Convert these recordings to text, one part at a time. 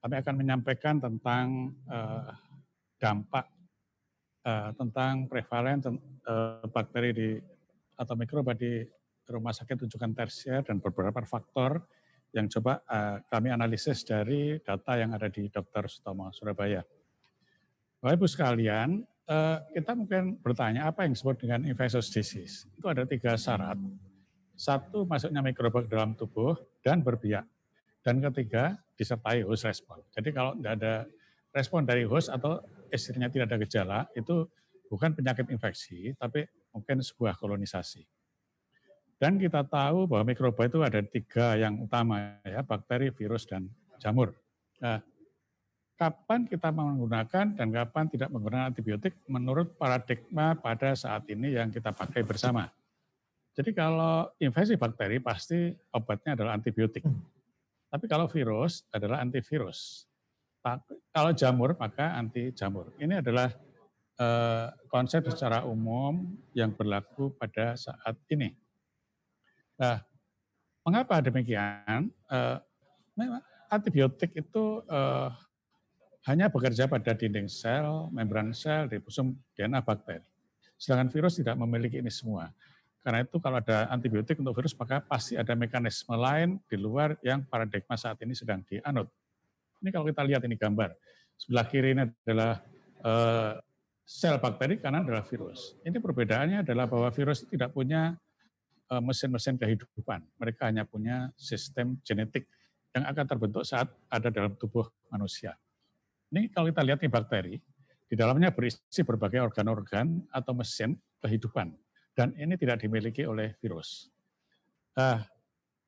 Kami akan menyampaikan tentang dampak tentang prevalen bakteri atau mikroba di rumah sakit rujukan tersier dan beberapa faktor yang coba kami analisis dari data yang ada di Dr. Sutomo Surabaya. Bapak Ibu sekalian, kita mungkin bertanya apa yang disebut dengan infectious disease. Itu ada 3 syarat. Satu, masuknya mikroba ke dalam tubuh dan berbiak. Dan ketiga, disertai host respon. Jadi kalau tidak ada respon dari host atau istilahnya tidak ada gejala, itu bukan penyakit infeksi, tapi mungkin sebuah kolonisasi. Dan kita tahu bahwa mikroba itu ada 3 yang utama, ya, bakteri, virus, dan jamur. Nah, kapan kita menggunakan dan kapan tidak menggunakan antibiotik menurut paradigma pada saat ini yang kita pakai bersama. Jadi kalau infeksi bakteri pasti obatnya adalah antibiotik. Tapi kalau virus adalah antivirus. Kalau jamur maka anti jamur. Ini adalah konsep secara umum yang berlaku pada saat ini. Nah, mengapa demikian? Memang antibiotik itu hanya bekerja pada dinding sel, membran sel, ribosom, DNA bakteri. Sedangkan virus tidak memiliki ini semua. Karena itu kalau ada antibiotik untuk virus maka pasti ada mekanisme lain di luar yang paradigma saat ini sedang dianut. Ini kalau kita lihat ini gambar, sebelah kiri ini adalah sel bakteri, kanan adalah virus. Ini perbedaannya adalah bahwa virus tidak punya mesin-mesin kehidupan. Mereka hanya punya sistem genetik yang akan terbentuk saat ada dalam tubuh manusia. Ini kalau kita lihat nih bakteri, di dalamnya berisi berbagai organ-organ atau mesin kehidupan. Dan ini tidak dimiliki oleh virus. Nah,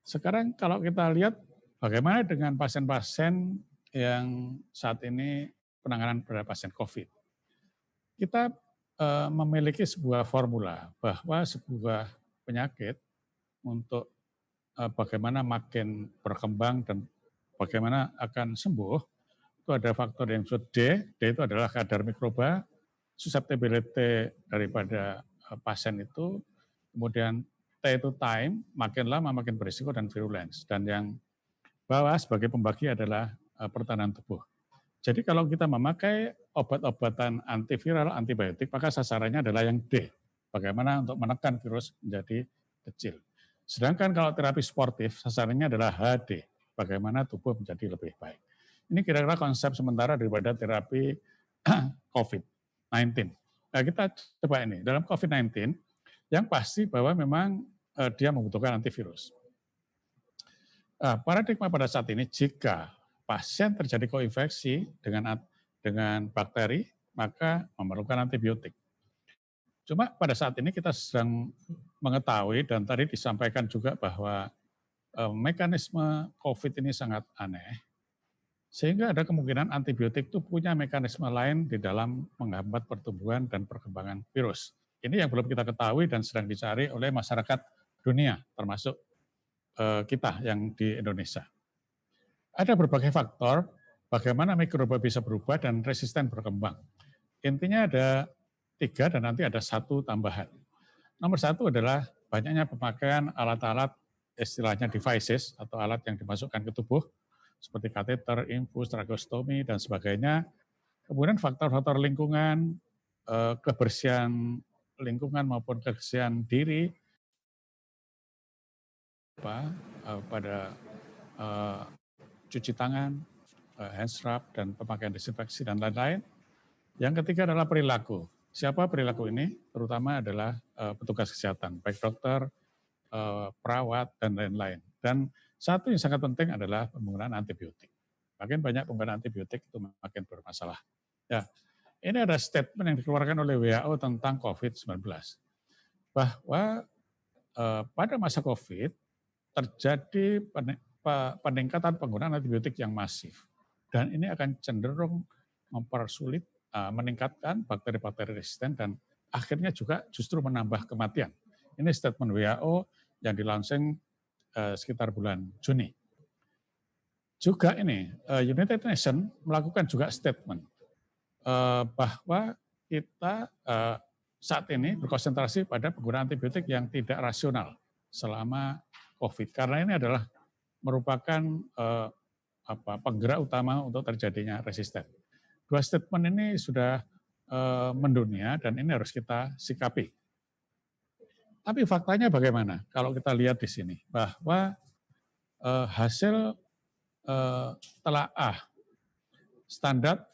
sekarang kalau kita lihat bagaimana dengan pasien-pasien yang saat ini penanganan pada pasien COVID. Kita memiliki sebuah formula bahwa sebuah penyakit untuk bagaimana makin berkembang dan bagaimana akan sembuh, itu ada faktor yang disebut D itu adalah kadar mikroba, susceptibility daripada pasien itu, kemudian T itu time, makin lama makin berisiko dan virulence, dan yang bawah sebagai pembagi adalah pertahanan tubuh. Jadi kalau kita memakai obat-obatan antiviral, antibiotik, maka sasarannya adalah yang D. Bagaimana untuk menekan virus menjadi kecil. Sedangkan kalau terapi sportif, sasarannya adalah HD. Bagaimana tubuh menjadi lebih baik. Ini kira-kira konsep sementara daripada terapi COVID-19. Nah, kita coba ini. Dalam COVID-19, yang pasti bahwa memang dia membutuhkan antivirus. Paradigma pada saat ini, jika pasien terjadi koinfeksi dengan bakteri, maka memerlukan antibiotik. Cuma pada saat ini kita sedang mengetahui dan tadi disampaikan juga bahwa mekanisme COVID ini sangat aneh, sehingga ada kemungkinan antibiotik itu punya mekanisme lain di dalam menghambat pertumbuhan dan perkembangan virus. Ini yang belum kita ketahui dan sedang dicari oleh masyarakat dunia, termasuk kita yang di Indonesia. Ada berbagai faktor bagaimana mikroba bisa berubah dan resisten berkembang. Intinya ada 3 dan nanti ada 1 tambahan. Nomor 1 adalah banyaknya pemakaian alat-alat istilahnya devices atau alat yang dimasukkan ke tubuh seperti kateter, infus, tracheostomi dan sebagainya. Kemudian faktor-faktor lingkungan, kebersihan lingkungan maupun kebersihan diri pada cuci tangan, hand scrub, dan pemakaian desinfeksi, dan lain-lain. Yang ketiga adalah perilaku. Siapa perilaku ini? Terutama adalah petugas kesehatan, baik dokter, perawat, dan lain-lain. Dan satu yang sangat penting adalah penggunaan antibiotik. Makin banyak penggunaan antibiotik itu makin bermasalah. Ya, ini ada statement yang dikeluarkan oleh WHO tentang COVID-19. Bahwa pada masa COVID terjadi peningkatan penggunaan antibiotik yang masif. Dan ini akan cenderung mempersulit, meningkatkan bakteri-bakteri resisten dan akhirnya juga justru menambah kematian. Ini statement WHO yang dilansing sekitar bulan Juni. Juga ini, United Nations melakukan juga statement bahwa kita saat ini berkonsentrasi pada penggunaan antibiotik yang tidak rasional selama COVID. Karena ini adalah merupakan penggerak utama untuk terjadinya resisten. Dua statement ini sudah mendunia dan ini harus kita sikapi. Tapi faktanya bagaimana? Kalau kita lihat di sini bahwa hasil telaah standar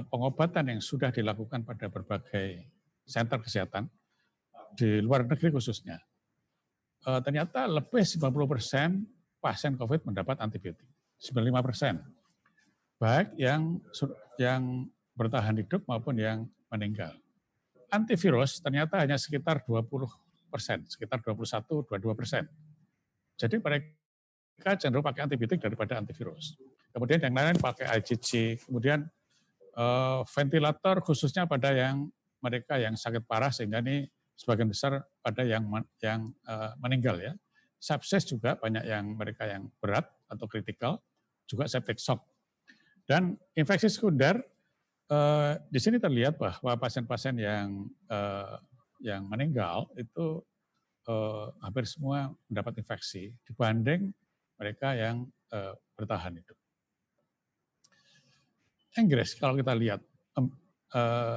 pengobatan yang sudah dilakukan pada berbagai sentra kesehatan di luar negeri khususnya, ternyata lebih 90% pasien COVID mendapat antibiotik. 95%. Baik yang bertahan hidup maupun yang meninggal. Antivirus ternyata hanya sekitar 20%, sekitar 21-22%. Jadi mereka cenderung pakai antibiotik daripada antivirus. Kemudian yang lain pakai IgG, kemudian ventilator khususnya pada yang mereka yang sakit parah sehingga ini sebagian besar pada yang meninggal ya. Sepsis juga banyak yang mereka yang berat atau kritikal, juga septic shock. Dan infeksi sekunder di sini terlihat bahwa pasien-pasien yang meninggal itu hampir semua mendapat infeksi dibanding mereka yang bertahan hidup. Inggris kalau kita lihat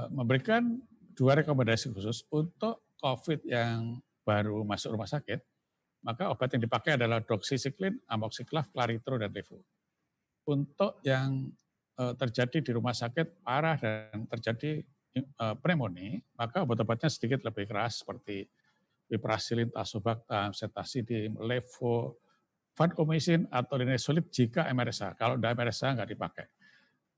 memberikan 2 rekomendasi khusus untuk COVID yang baru masuk rumah sakit, maka obat yang dipakai adalah doxycycline, amoxiclav, clarithrol, dan levo. Untuk yang terjadi di rumah sakit parah dan terjadi pneumonia, maka obat-obatnya sedikit lebih keras seperti piperacillin, tazobactam, ceftazidime, levo, vancomycin atau linezolid jika MRSA. Kalau tidak MRSA nggak dipakai.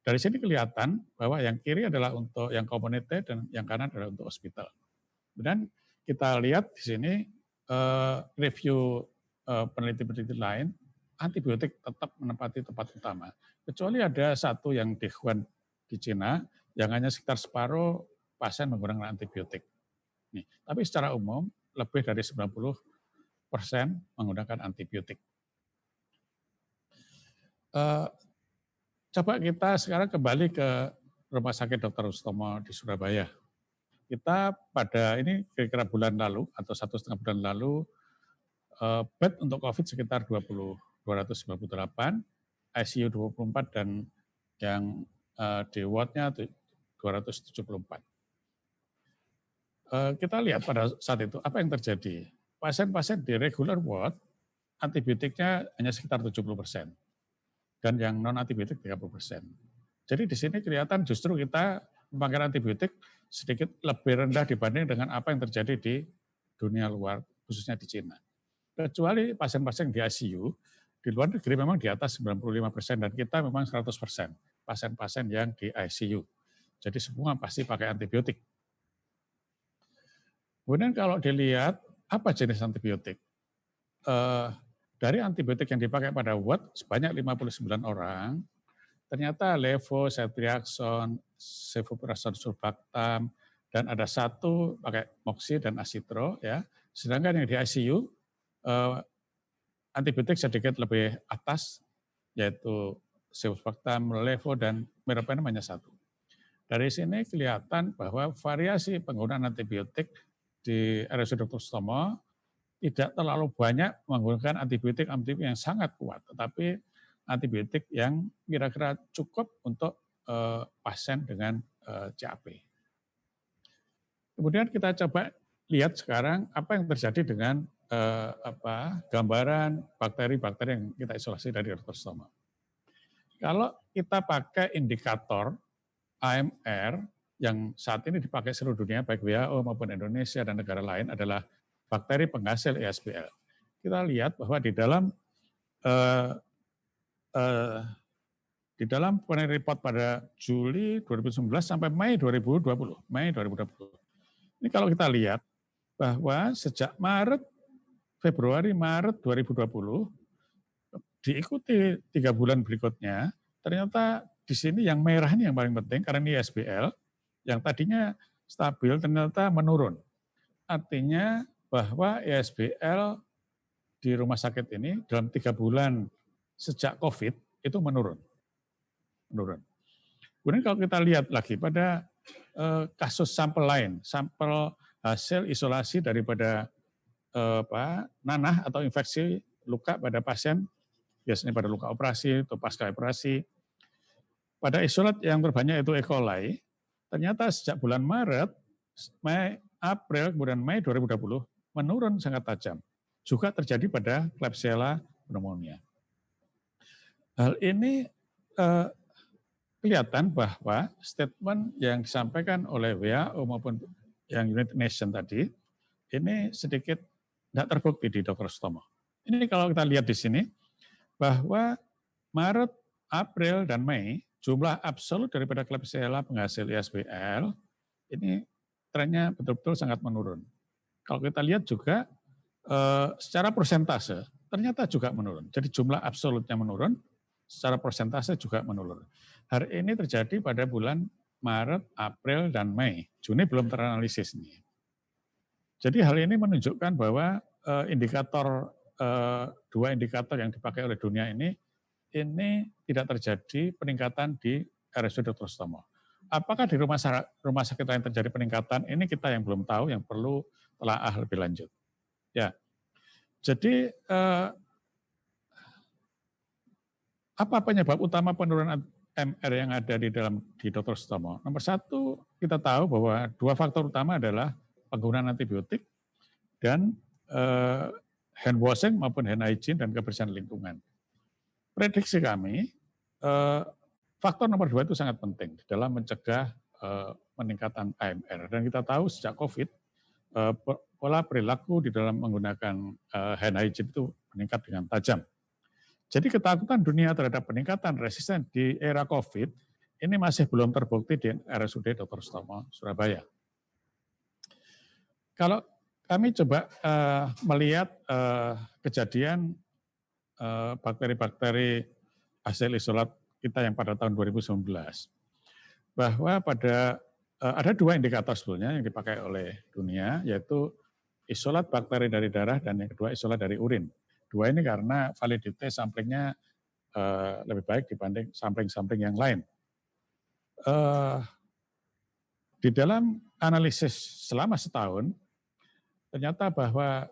Dari sini kelihatan bahwa yang kiri adalah untuk yang community dan yang kanan adalah untuk hospital. Kemudian kita lihat di sini review peneliti-peneliti lain, antibiotik tetap menempati tempat utama. Kecuali ada satu yang di Wuhan di Cina yang hanya sekitar separuh pasien menggunakan antibiotik. Nih, tapi secara umum lebih dari 90% menggunakan antibiotik. Coba kita sekarang kembali ke Rumah Sakit Dr. Sutomo di Surabaya. Kita pada ini kira-kira bulan lalu atau 1,5 bulan lalu bed untuk COVID sekitar 298, ICU 24 dan yang di ward-nya 274. Kita lihat pada saat itu apa yang terjadi. Pasien-pasien di regular ward antibiotiknya hanya sekitar 70%. Dan yang non antibiotik 30%. Jadi di sini kelihatan justru kita memakai antibiotik sedikit lebih rendah dibanding dengan apa yang terjadi di dunia luar, khususnya di Cina. Kecuali pasien-pasien di ICU, di luar negeri memang di atas 95% dan kita memang 100% pasien-pasien yang di ICU. Jadi semua pasti pakai antibiotik. Kemudian kalau dilihat apa jenis antibiotik, dari antibiotik yang dipakai pada ward sebanyak 59 orang, ternyata levo, ceftriaxone, cefoperazone, sulbactam, dan ada satu pakai moxi dan asitro, ya. Sedangkan yang di ICU antibiotik sedikit lebih atas, yaitu sulbactam, levo, dan meropenem hanya satu. Dari sini kelihatan bahwa variasi penggunaan antibiotik di RSUD Dr. Sutomo tidak terlalu banyak menggunakan antibiotik yang sangat kuat, tetapi antibiotik yang kira-kira cukup untuk pasien dengan CAP. Kemudian kita coba lihat sekarang apa yang terjadi dengan gambaran bakteri-bakteri yang kita isolasi dari Dr. Sutomo. Kalau kita pakai indikator AMR yang saat ini dipakai seluruh dunia, baik WHO maupun Indonesia dan negara lain adalah bakteri penghasil ESBL. Kita lihat bahwa di dalam penelitian report pada Juli 2019 sampai Mei 2020. Ini kalau kita lihat bahwa sejak Februari-Maret 2020 diikuti 3 bulan berikutnya, ternyata di sini yang merah ini yang paling penting karena ini ESBL yang tadinya stabil ternyata menurun. Artinya bahwa ESBL di rumah sakit ini dalam 3 bulan sejak COVID itu menurun. Kemudian kalau kita lihat lagi pada kasus sampel lain, sampel hasil isolasi daripada nanah atau infeksi luka pada pasien biasanya pada luka operasi atau pasca operasi. Pada isolat yang terbanyak itu E. coli, ternyata sejak bulan Maret, April, kemudian Mei 2020 menurun sangat tajam. Juga terjadi pada Klebsiella pneumonia. Hal ini kelihatan bahwa statement yang disampaikan oleh WHO maupun yang United Nations tadi, ini sedikit tidak terbukti di Dr. Sutomo. Ini kalau kita lihat di sini, bahwa Maret, April, dan Mei, jumlah absolut daripada Klebsiella penghasil ISBL, ini trennya betul-betul sangat menurun. Kalau kita lihat juga, secara persentase, ternyata juga menurun. Jadi jumlah absolutnya menurun, secara persentase juga menurun. Hari ini terjadi pada bulan Maret, April, dan Mei. Juni belum teranalisis nih. Jadi hal ini menunjukkan bahwa dua indikator yang dipakai oleh dunia ini tidak terjadi peningkatan di RSUD Dr. Sutomo. Apakah di rumah sakit lain terjadi peningkatan? Ini kita yang belum tahu, yang perlu telaah lebih lanjut. Ya, jadi apa penyebab utama penurunan MR yang ada di Dr. Sutomo? Nomor satu, kita tahu bahwa dua faktor utama adalah penggunaan antibiotik dan hand washing maupun hand hygiene dan kebersihan lingkungan. Prediksi kami, faktor nomor dua itu sangat penting dalam mencegah peningkatan AMR. Dan kita tahu sejak COVID, pola perilaku di dalam menggunakan hand hygiene itu meningkat dengan tajam. Jadi ketakutan dunia terhadap peningkatan resisten di era COVID ini masih belum terbukti di RSUD Dr. Sutomo, Surabaya. Kalau kami coba melihat kejadian bakteri-bakteri hasil isolat kita yang pada tahun 2019, bahwa ada dua indikator sebetulnya yang dipakai oleh dunia, yaitu isolat bakteri dari darah dan yang kedua isolat dari urin. Dua ini karena validity samplingnya lebih baik dibanding sampling-sampling yang lain. Di dalam analisis selama setahun, ternyata bahwa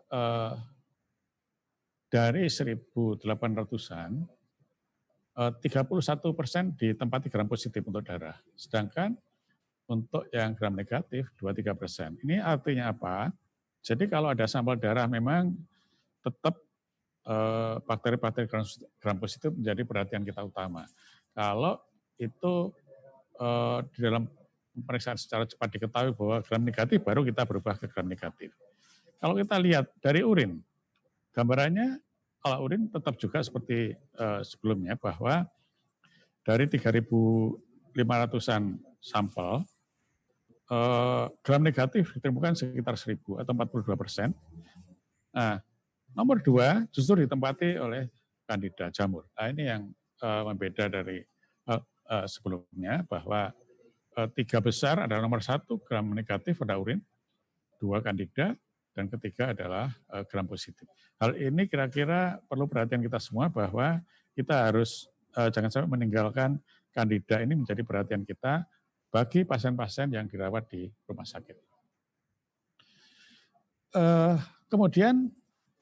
dari 1.800-an, 31% ditempati gram positif untuk darah. Sedangkan untuk yang gram negatif 23%. Ini artinya apa? Jadi kalau ada sampel darah memang tetap bakteri-bakteri gram positif menjadi perhatian kita utama. Kalau itu di dalam pemeriksaan secara cepat diketahui bahwa gram negatif, baru kita berubah ke gram negatif. Kalau kita lihat dari urin, gambarannya kalau urin tetap juga seperti sebelumnya, bahwa dari 3.500-an sampel, gram negatif ditemukan sekitar 1.000 atau 42%. Nah, nomor dua justru ditempati oleh Candida jamur. Nah, ini yang membeda dari sebelumnya, bahwa tiga besar adalah nomor satu gram negatif pada urin, dua Candida, dan ketiga adalah gram positif. Hal ini kira-kira perlu perhatian kita semua, bahwa kita harus jangan sampai meninggalkan Candida ini menjadi perhatian kita bagi pasien-pasien yang dirawat di rumah sakit. Kemudian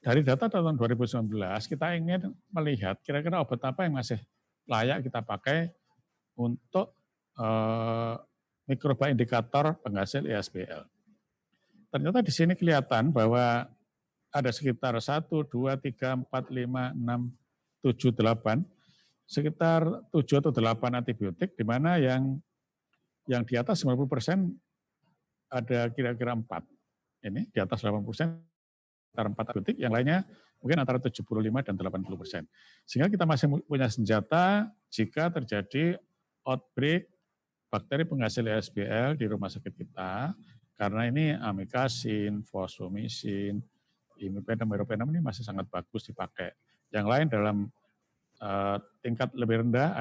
dari data tahun 2019 kita ingin melihat kira-kira obat apa yang masih layak kita pakai untuk mikroba indikator penghasil ISBL. Ternyata di sini kelihatan bahwa ada sekitar 1, 2, 3, 4, 5, 6, 7, 8, sekitar 7 atau 8 antibiotik, di mana yang di atas 90% ada kira-kira 4. Ini di atas 80% antara 4 antibiotik, yang lainnya mungkin antara 75 dan 80%. Sehingga kita masih punya senjata jika terjadi outbreak bakteri penghasil ISBL di rumah sakit kita, karena ini amikacin, fosfomycin, imipenem, meropenem ini masih sangat bagus dipakai. Yang lain dalam tingkat lebih rendah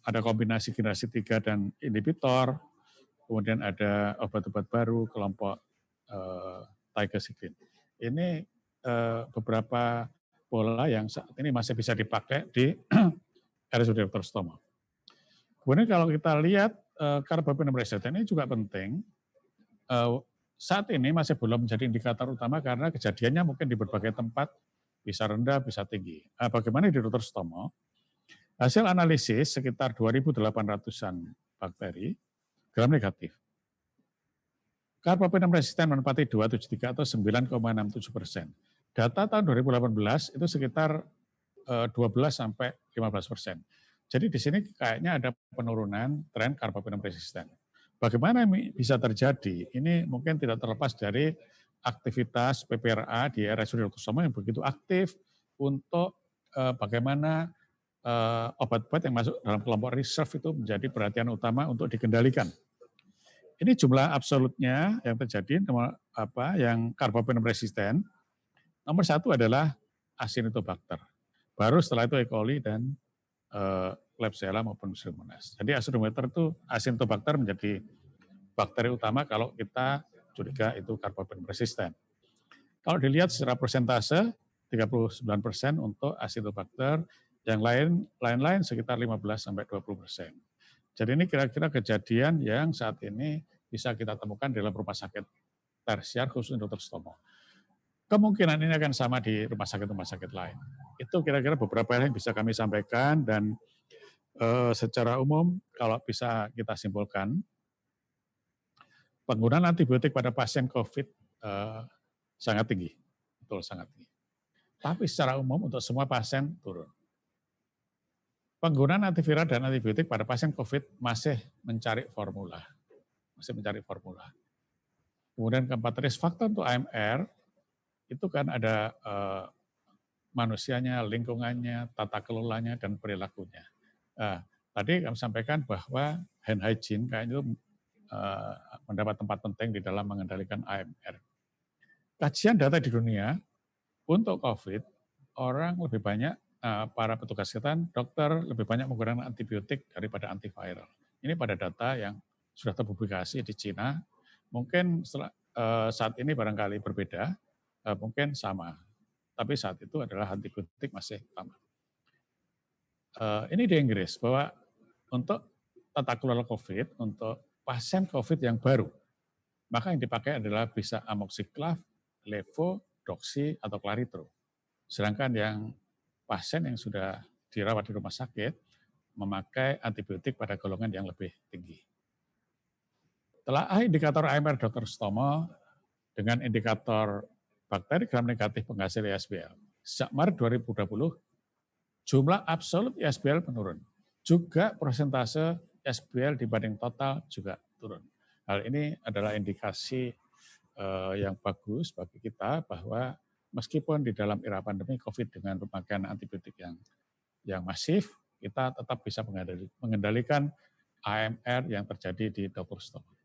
ada kombinasi generasi 3 dan inhibitor, kemudian ada obat-obat baru kelompok tigecycline. Ini beberapa pola yang saat ini masih bisa dipakai di RSUD Dr. Sutomo. Kemudian kalau kita lihat carbapenem resistant ini juga penting. Saat ini masih belum menjadi indikator utama karena kejadiannya mungkin di berbagai tempat, bisa rendah, bisa tinggi. Nah, bagaimana di Dr. Sutomo? Hasil analisis sekitar 2.800-an bakteri gram negatif. Carbapenem resisten menempati 273 atau 9,67%. Data tahun 2018 itu sekitar 12 sampai 15%. Jadi di sini kayaknya ada penurunan tren carbapenem resisten. Bagaimana ini bisa terjadi? Ini mungkin tidak terlepas dari aktivitas PPRA di RSUD Dr. Sutomo yang begitu aktif untuk bagaimana obat-obat yang masuk dalam kelompok reserve itu menjadi perhatian utama untuk dikendalikan. Ini jumlah absolutnya yang terjadi yang carbapenem resisten. Nomor 1 adalah Acinetobacter. Baru setelah itu E. coli dan Klebsiella maupun Pseudomonas. Jadi Acinetobacter menjadi bakteri utama kalau kita curiga itu carbapenem resisten. Kalau dilihat secara persentase 39% untuk Acinetobacter, yang lain sekitar 15 sampai 20%. Jadi ini kira-kira kejadian yang saat ini bisa kita temukan dalam rumah sakit tersier khususnya Dr. Sutomo. Kemungkinan ini akan sama di rumah sakit lain. Itu kira-kira beberapa hal yang bisa kami sampaikan dan secara umum kalau bisa kita simpulkan, penggunaan antibiotik pada pasien COVID sangat tinggi, betul sangat tinggi. Tapi secara umum untuk semua pasien turun. Penggunaan antiviral dan antibiotik pada pasien COVID masih mencari formula. Kemudian keempat, risk factor untuk AMR, itu kan ada manusianya, lingkungannya, tata kelolanya, dan perilakunya. Tadi kami sampaikan bahwa hand hygiene kayaknya itu mendapat tempat penting di dalam mengendalikan AMR. Kajian data di dunia, untuk COVID, orang lebih banyak, para petugas kesehatan, dokter lebih banyak menggunakan antibiotik daripada antiviral. Ini pada data yang sudah terpublikasi di Cina. Mungkin saat ini barangkali berbeda, mungkin sama. Tapi saat itu adalah antibiotik masih utama. Ini di Inggris, bahwa untuk tata kelola COVID, untuk pasien COVID yang baru, maka yang dipakai adalah bisa amoxiclav, levo, doxy, atau clarithrol. Sedangkan yang pasien yang sudah dirawat di rumah sakit memakai antibiotik pada golongan yang lebih tinggi. Telah indikator AMR Dr. Sutomo dengan indikator bakteri gram negatif penghasil ISBL. Sejak Maret 2020, jumlah absolut ISBL menurun. Juga persentase ISBL dibanding total juga turun. Hal ini adalah indikasi yang bagus bagi kita bahwa meskipun di dalam era pandemi COVID dengan pemakaian antibiotik yang masif, kita tetap bisa mengendalikan AMR yang terjadi di Dr. Sutomo.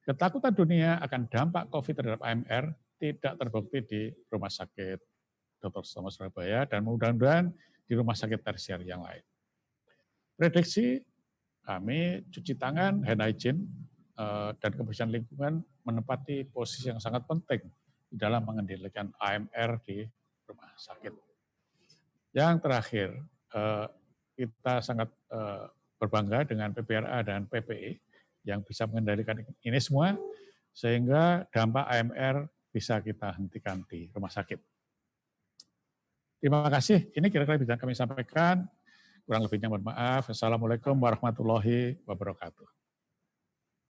Ketakutan dunia akan dampak COVID terhadap AMR tidak terbukti di Rumah Sakit Dr. Sutomo Surabaya dan mudah-mudahan di rumah sakit tersier yang lain. Prediksi kami cuci tangan, hand hygiene, dan kebersihan lingkungan menempati posisi yang sangat penting dalam mengendalikan AMR di rumah sakit. Yang terakhir, kita sangat berbangga dengan PPRA dan PPI yang bisa mengendalikan ini semua, sehingga dampak AMR bisa kita hentikan di rumah sakit. Terima kasih, ini kira-kira bisa kami sampaikan. Kurang lebihnya mohon maaf. Assalamualaikum warahmatullahi wabarakatuh.